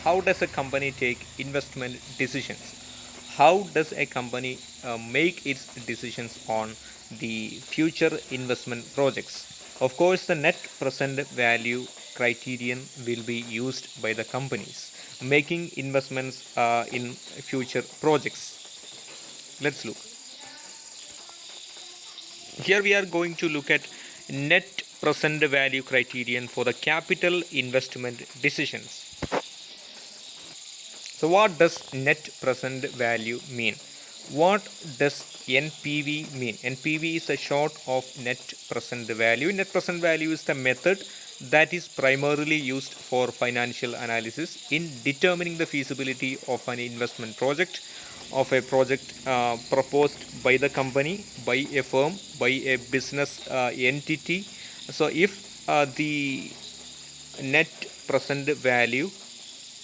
how does a company take investment decisions? How does a company make its decisions on the future investment projects? Of course, the net present value criterion will be used by the companies making investments in future projects. Let's look. Here we are going to look at net present value criterion for the capital investment decisions. So what does net present value mean? What does NPV mean? NPV is a short of net present value. Net present value is the method that is primarily used for financial analysis in determining the feasibility of an investment project, of a project proposed by the company, by a firm, by a business entity. So if the net present value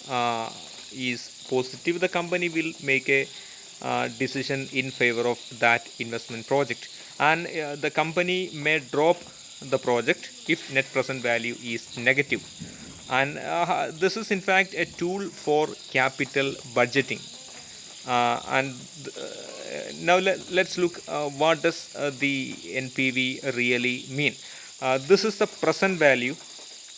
uh, is positive, the company will make a decision in favor of that investment project, and the company may drop the project if net present value is negative. And this is in fact a tool for capital budgeting. Now let's look what does the NPV really mean. This is the present value.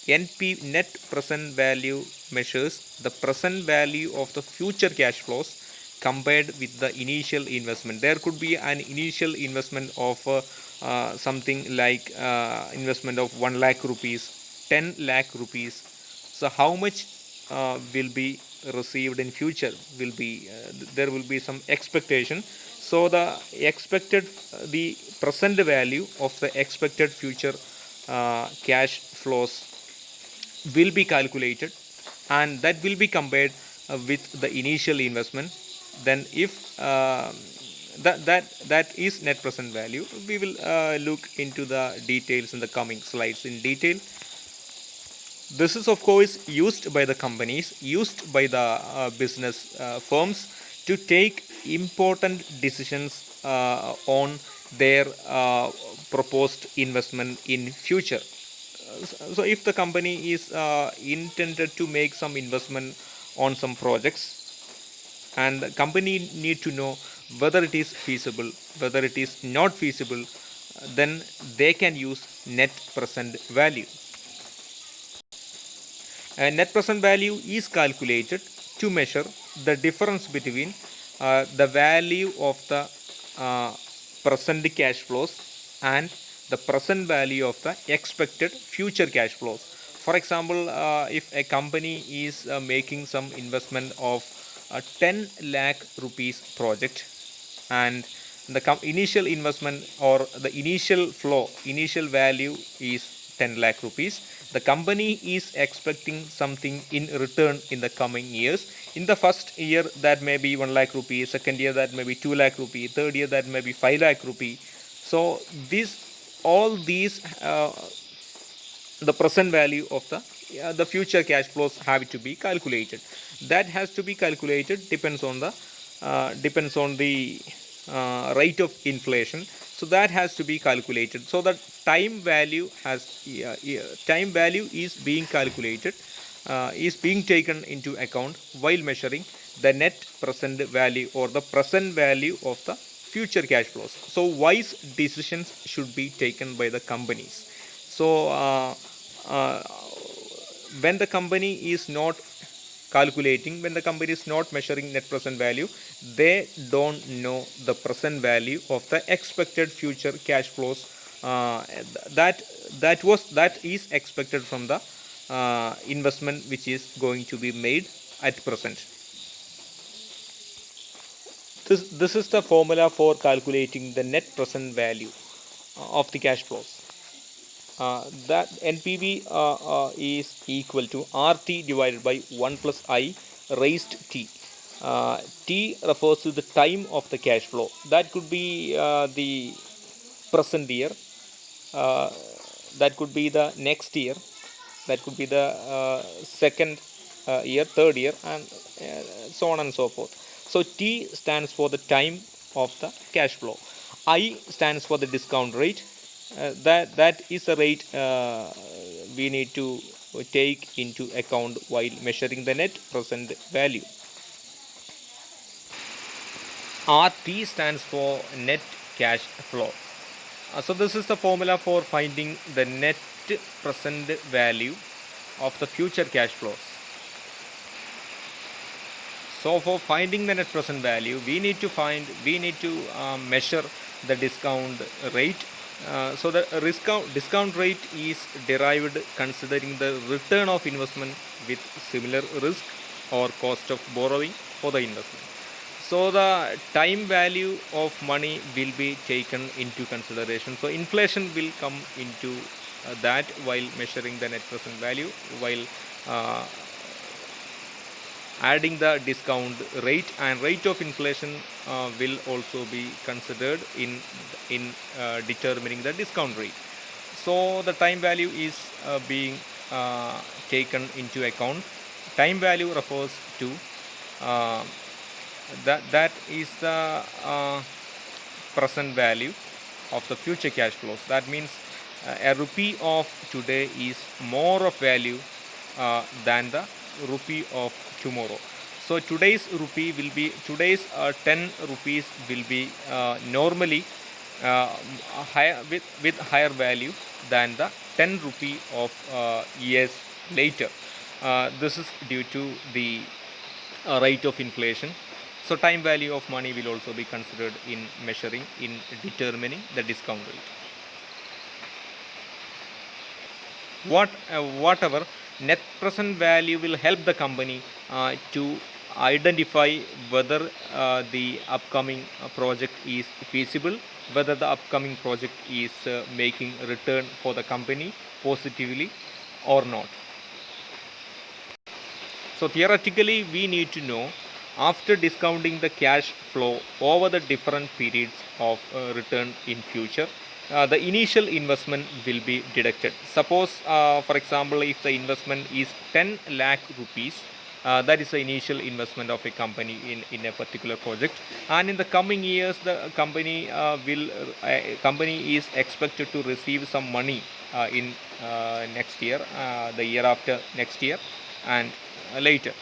Net present value measures the present value of the future cash flows compared with the initial investment. There could be an initial investment of something like investment of 1 lakh rupees, 10 lakh rupees. So how much will be received in future will be there will be some expectation. So the present value of the expected future cash flows will be calculated, and that will be compared with the initial investment. Then if that is net present value, we will look into the details in the coming slides in detail. This is of course used by the companies, used by the business firms to take important decisions on their proposed investment in future. So if the company is intended to make some investment on some projects, and the company need to know whether it is feasible, whether it is not feasible, then they can use net present value. Net present value is calculated to measure the difference between the value of the present cash flows and the present value of the expected future cash flows. For example, if a company is making some investment of a 10 lakh rupees project, and the initial investment or the initial value is 10 lakh rupees, the company is expecting something in return in the coming years. In the first year, that may be 1 lakh rupees, second year that may be 2 lakh rupees, third year that may be 5 lakh rupees. So all these the present value of the future cash flows have to be calculated. That has to be calculated depends on the rate of inflation. So that has to be calculated. So that time value is being calculated, is being taken into account while measuring the net present value or the present value of the future cash flows. So wise decisions should be taken by the companies. So uh, when the company is not calculating, when the company is not measuring net present value, they don't know the present value of the expected future cash flows that is expected from the investment which is going to be made at present. This is the formula for calculating the net present value of the cash flows. That NPV is equal to RT divided by 1 plus I raised T. T refers to the time of the cash flow. That could be the present year, that could be the next year, that could be the second year, third year, and so on and so forth. So T stands for the time of the cash flow. I stands for the discount rate. That is the rate we need to take into account while measuring the net present value. RT stands for net cash flow. So this is the formula for finding the net present value of the future cash flows. So for finding the net present value, we need to measure the discount rate. So the discount rate is derived considering the return of investment with similar risk or cost of borrowing for the investment. So the time value of money will be taken into consideration. So inflation will come into that while measuring the net present value, while adding the discount rate, and rate of inflation will also be considered in determining the discount rate. So the time value is being taken into account. Time value refers to that is the present value of the future cash flows. That means a rupee of today is more of value than the rupee of tomorrow. So today's 10 rupees will be normally higher with higher value than the 10 rupee of years later. This is due to the rate of inflation. So time value of money will also be considered in determining the discount rate. Whatever net present value will help the company to identify whether the upcoming project is feasible, whether the upcoming project is making return for the company positively or not. So theoretically, we need to know, after discounting the cash flow over the different periods of return in future, the initial investment will be deducted. Suppose, for example, if the investment is 10 lakh rupees, that is the initial investment of a company in a particular project, and in the coming years the company is expected to receive some money in next year, the year after next year, and later.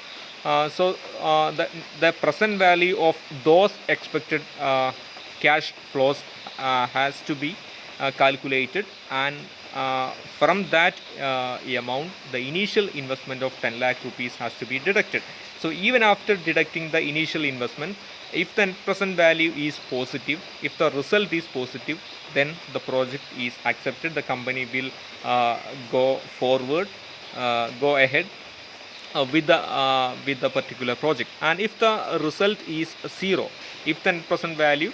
So the present value of those expected cash flows has to be calculated, and from that amount the initial investment of 10 lakh rupees has to be deducted. So even after deducting the initial investment, if the present value is positive, if the result is positive, then the project is accepted. The company will go ahead with the particular project. And if the result is zero, if the present value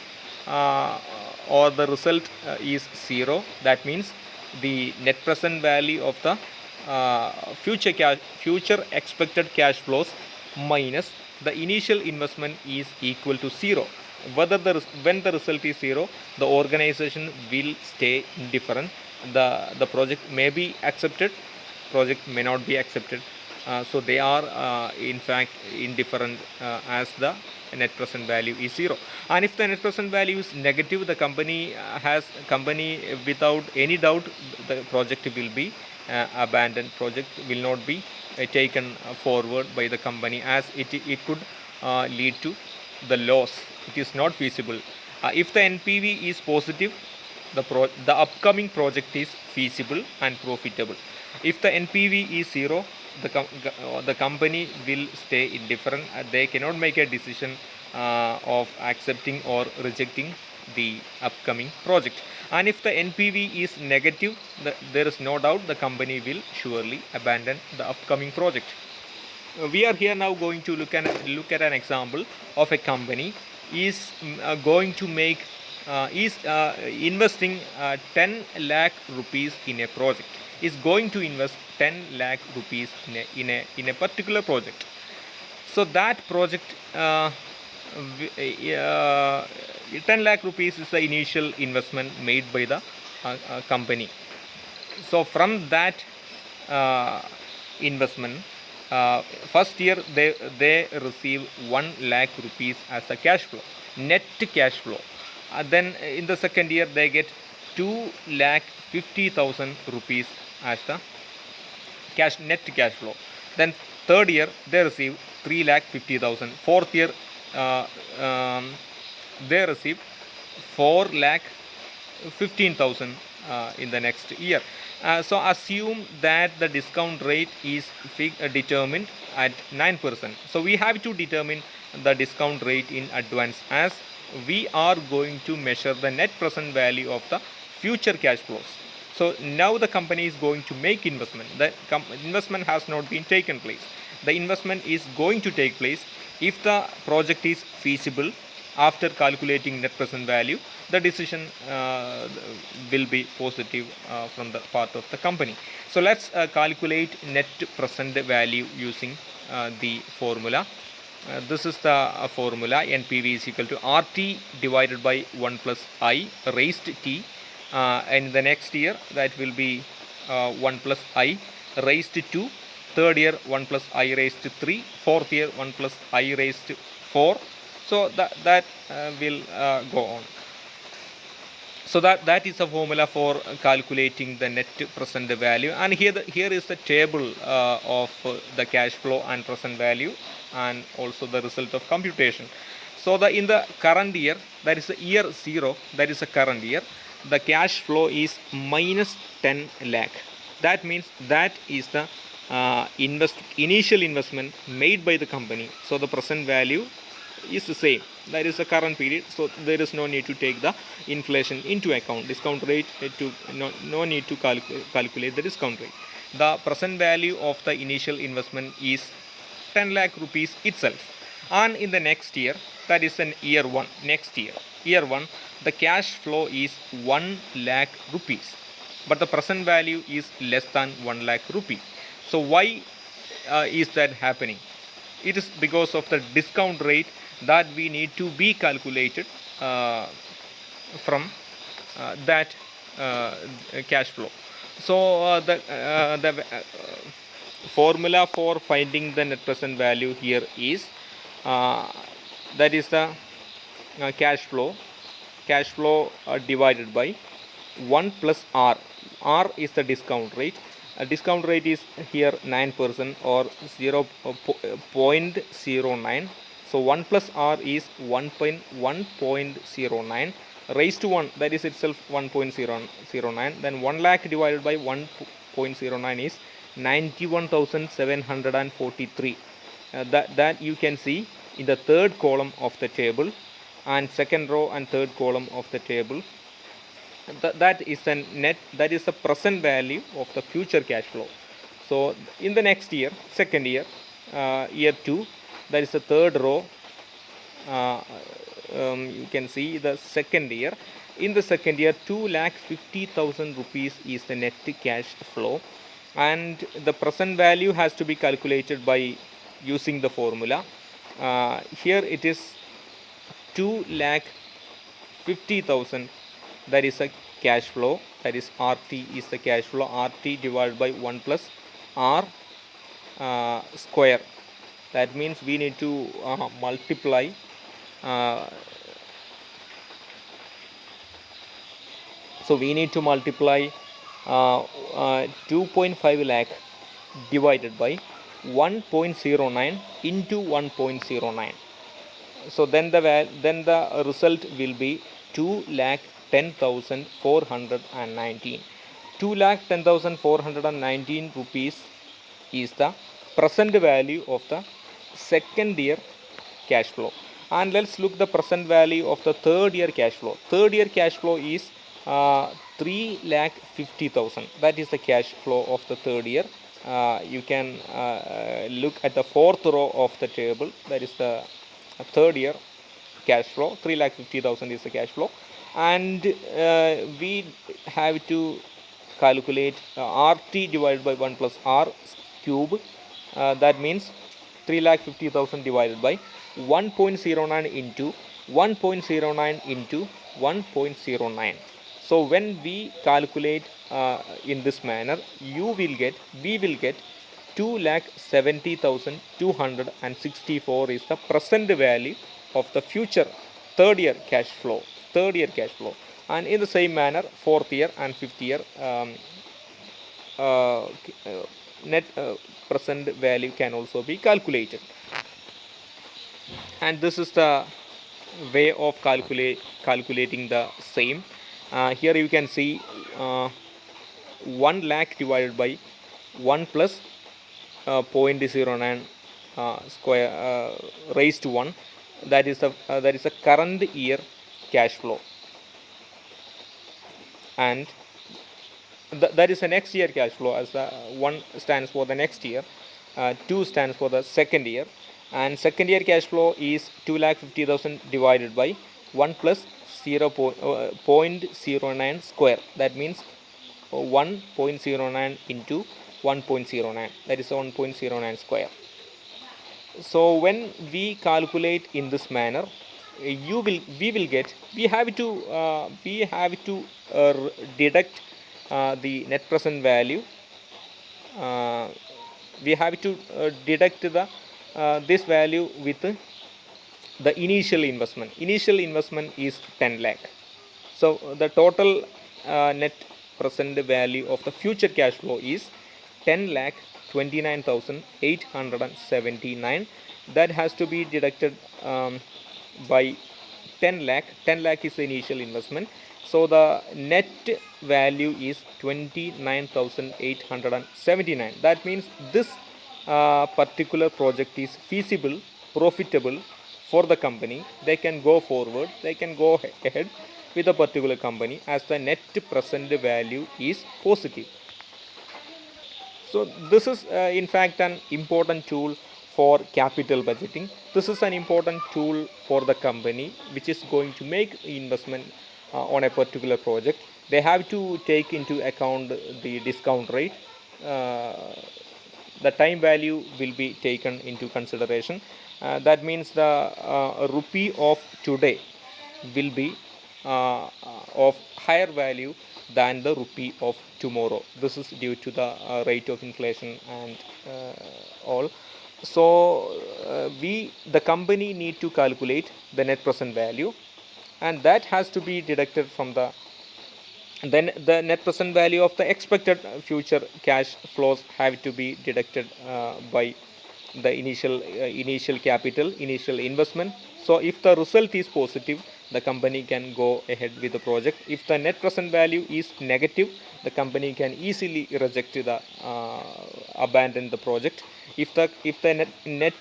or the result is zero, that means the net present value of the future expected cash flows minus the initial investment is equal to zero. When the result is zero, the organization will stay indifferent. The project may be accepted, project may not be accepted. So they are in fact indifferent as the net present value is zero. And if the net present value is negative, the company without any doubt, the project will be abandoned. Project will not be taken forward by the company, as it could lead to the loss. It is not feasible. If the NPV is positive, the upcoming project is feasible and profitable. If the NPV is zero, the company will stay indifferent. They cannot make a decision of accepting or rejecting the upcoming project. And if the NPV is negative, there is no doubt the company will surely abandon the upcoming project. We are here now going to look at an example of a company is going to make investing 10 lakh rupees in a project, is going to invest 10 lakh rupees in a particular project. So that project 10 lakh rupees is the initial investment made by the company. So from that investment, first year they receive 1 lakh rupees as a cash flow, net cash flow. Then in the second year they get 2,50,000 rupees as the net cash flow. Then third year they receive 3,50,000. Fourth year they receive 4,15,000 in the next year. So assume that the discount rate is determined at 9%. So we have to determine the discount rate in advance, as we are going to measure the net present value of the future cash flows. So now the company is going to make investment. The investment has not been taken place. The investment is going to take place if the project is feasible. After calculating net present value, the decision will be positive from the part of the company. So let's calculate net present value using the formula. This is the formula. NPV is equal to RT divided by 1 plus I raised T. And the next year that will be 1 plus I raised to 2. Third year 1 plus I raised to 3. Fourth year 1 plus I raised to 4. So that will go on. So that is a formula for calculating the net present value. And here is the table of the cash flow and present value, and also the result of computation. So in the current year, that is the year 0, that is the current year, the cash flow is minus 10 lakh. That means that is the initial investment made by the company. So the present value is the same. That is the current period. So there is no need to take the inflation into account. Discount rate no need to calculate the discount rate. The present value of the initial investment is 10 lakh rupees itself. And in the next year, that is in year 1, next year, year 1, the cash flow is 1 lakh rupees. But the present value is less than 1 lakh rupee. So why is that happening? It is because of the discount rate that we need to be calculated from that cash flow. So the formula for finding the net present value here is that is the cash flow divided by 1 plus R. R is the discount rate. Discount rate is here 9% or 0.09. So 1 plus R is 1.09 raised to 1, that is itself 1.009. Then 1 lakh divided by 1.09 is 91,743. That you can see in the third column of the table, and second row and third column of the table. That is the net, that is the present value of the future cash flow. So in the next year, second year, year 2, that is the third row. You can see the second year. In the second year, 2,50,000 rupees is the net cash flow, and the present value has to be calculated by using the formula. Here it is 2,50,000. That is a cash flow, that is RT is the cash flow. RT divided by 1 plus R square. That means we need to multiply so we need to multiply 2.5 lakh divided by 1.09 into 1.09. So then the result will be 2,10,419. 2,10,419 rupees is the present value of the second year cash flow. And let's look the present value of the third year cash flow. Third year cash flow is 3,50,000. That is the cash flow of the third year. You can look at the fourth row of the table. That is the third year cash flow. 3,50,000 is the cash flow, and we have to calculate RT divided by 1 plus R cube. That means 3,50,000 divided by 1.09 into 1.09 into 1.09. So when we calculate in this manner, we will get 2,70,264 is the present value of the future third year cash flow. And in the same manner, fourth year and fifth year net present value can also be calculated. And this is the way of calculating the same. Here you can see 1 lakh divided by 1 plus 0.09 square raised to 1. That is the current year cash flow, and that is the next year cash flow, as the 1 stands for the next year, 2 stands for the second year, and second year cash flow is 2,50,000 divided by 1 plus 0.09 square. That means 1.09 into 1.09, that is 1.09 square. So when we calculate in this manner, we have to deduct the net present value. We have to deduct this value with the initial investment. Initial investment is 10 lakh. So the total net present value of the future cash flow is 10 lakh 29,879. That has to be deducted by 10 lakh. 10 lakh is the initial investment. So the net value is 29,879. That means this particular project is feasible, profitable for the company. They can go forward, they can go ahead with a particular company as the net present value is positive. So this is in fact an important tool for capital budgeting. This is an important tool for the company which is going to make investment on a particular project. They have to take into account the discount rate. The time value will be taken into consideration. That means the rupee of today will be of higher value than the rupee of tomorrow. This is due to the rate of inflation and all. So the company need to calculate the net present value, and that has to be deducted from the net present value of the expected future cash flows have to be deducted by the initial capital, initial investment. So if the result is positive, the company can go ahead with the project. If the net present value is negative, the company can easily reject the abandon the project. If the net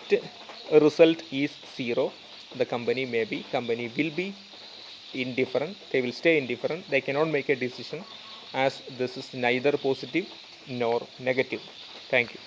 result is zero, the company will be indifferent. They will stay indifferent. They cannot make a decision, as this is neither positive nor negative. Thank you.